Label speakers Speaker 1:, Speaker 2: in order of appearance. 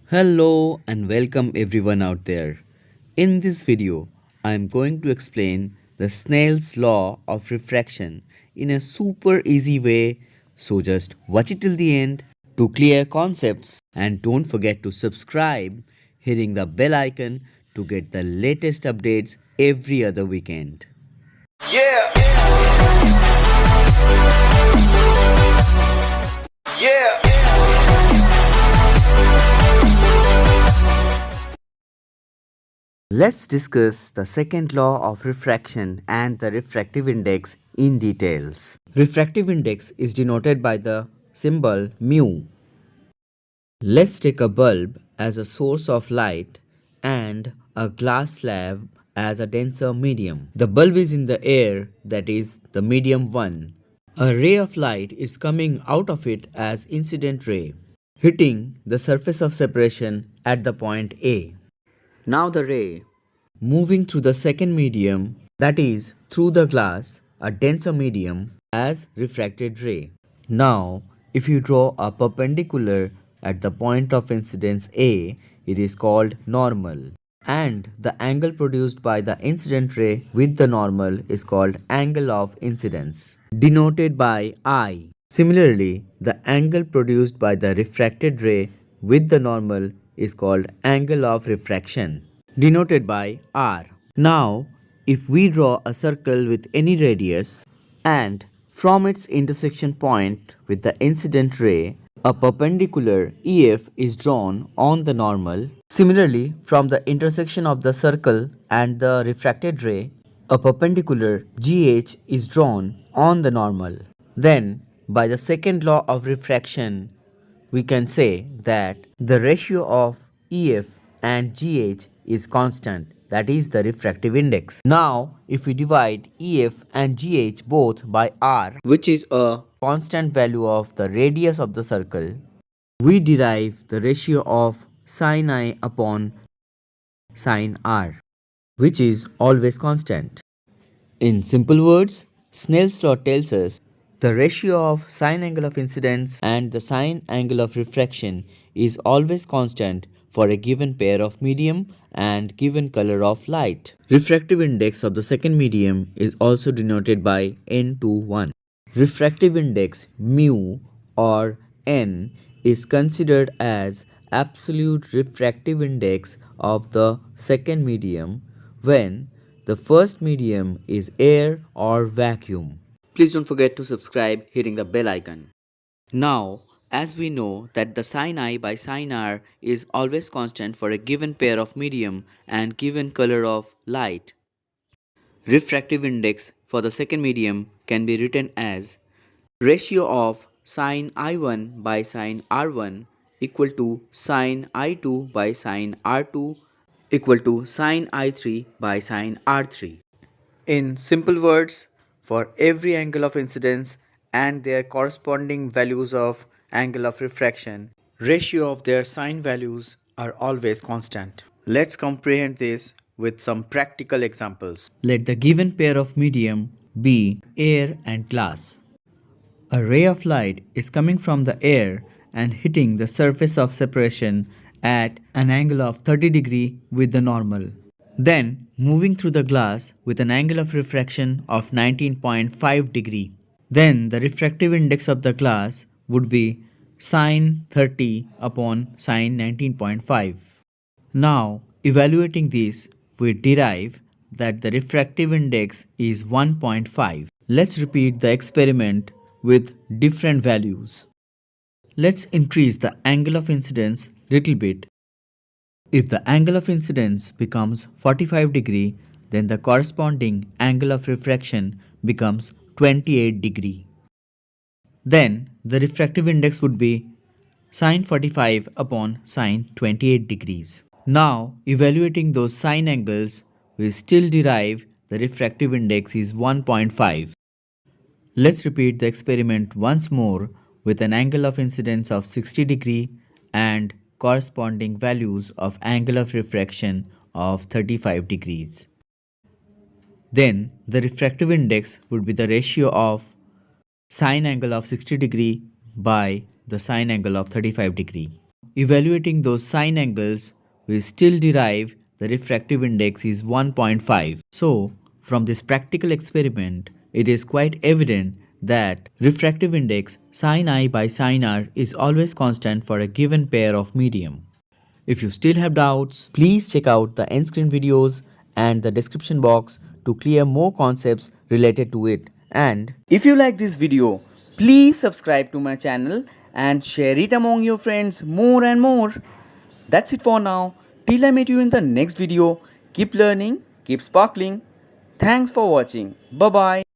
Speaker 1: Hello and welcome everyone out there. In this video, I am going to explain the Snell's law of refraction in a super easy way. So just watch it till the end to clear concepts and don't forget to subscribe, hitting the bell icon to get the latest updates every other weekend.
Speaker 2: Yeah, yeah.
Speaker 1: Let's discuss the second law of refraction and the refractive index in details. Refractive index is denoted by the symbol mu. Let's take a bulb as a source of light and a glass slab as a denser medium. The bulb is in the air, that is the medium 1. A ray of light is coming out of it as incident ray, hitting the surface of separation at the point A. Now the ray moving through the second medium, that is through the glass, a denser medium, as refracted ray. Now if you draw a perpendicular at the point of incidence A, it is called normal, and the angle produced by the incident ray with the normal is called angle of incidence, denoted by I. Similarly, the angle produced by the refracted ray with the normal is called angle of refraction, denoted by R. Now, if we draw a circle with any radius and from its intersection point with the incident ray, a perpendicular EF is drawn on the normal. Similarly, from the intersection of the circle and the refracted ray, a perpendicular GH is drawn on the normal. Then, by the second law of refraction, we can say that the ratio of EF and GH is constant, that is the refractive index. Now, if we divide EF and GH both by R, which is a constant value of the radius of the circle, we derive the ratio of sin I upon sin R, which is always constant. In simple words, Snell's law tells us the ratio of sine angle of incidence and the sine angle of refraction is always constant for a given pair of medium and given color of light. Refractive index of the second medium is also denoted by n21. Refractive index mu or n is considered as absolute refractive index of the second medium when the first medium is air or vacuum. Please don't forget to subscribe hitting the bell icon. Now, as we know that the sin I by sin R is always constant for a given pair of medium and given color of light, refractive index for the second medium can be written as ratio of sin I1 by sin R1 equal to sin I2 by sin R2 equal to sin I3 by sin R3. In simple words, for every angle of incidence and their corresponding values of angle of refraction, ratio of their sine values are always constant. Let's comprehend this with some practical examples. Let the given pair of medium be air and glass. A ray of light is coming from the air and hitting the surface of separation at an angle of 30 degree with the normal. Then moving through the glass with an angle of refraction of 19.5 degree. Then the refractive index of the glass would be sine 30 upon sine 19.5. Now evaluating this, we derive that the refractive index is 1.5. Let's repeat the experiment with different values. Let's increase the angle of incidence little bit. If the angle of incidence becomes 45 degree, then the corresponding angle of refraction becomes 28 degree. Then the refractive index would be sine 45 upon sine 28 degrees. Now evaluating those sine angles, we still derive the refractive index is 1.5. Let's repeat the experiment once more with an angle of incidence of 60 degree and corresponding values of angle of refraction of 35 degrees. Then the refractive index would be the ratio of sine angle of 60 degree by the sine angle of 35 degree. evaluating those sine angles, we still derive the refractive index is 1.5. So, from this practical experiment, it is quite evident that refractive index sin I by sin R is always constant for a given pair of medium. If you still have doubts, please check out the end screen videos and the description box to clear more concepts related to it. And if you like this video, please subscribe to my channel and share it among your friends more and more. That's it for now. Till I meet you in the next video, keep learning, keep sparkling. Thanks for watching. Bye bye.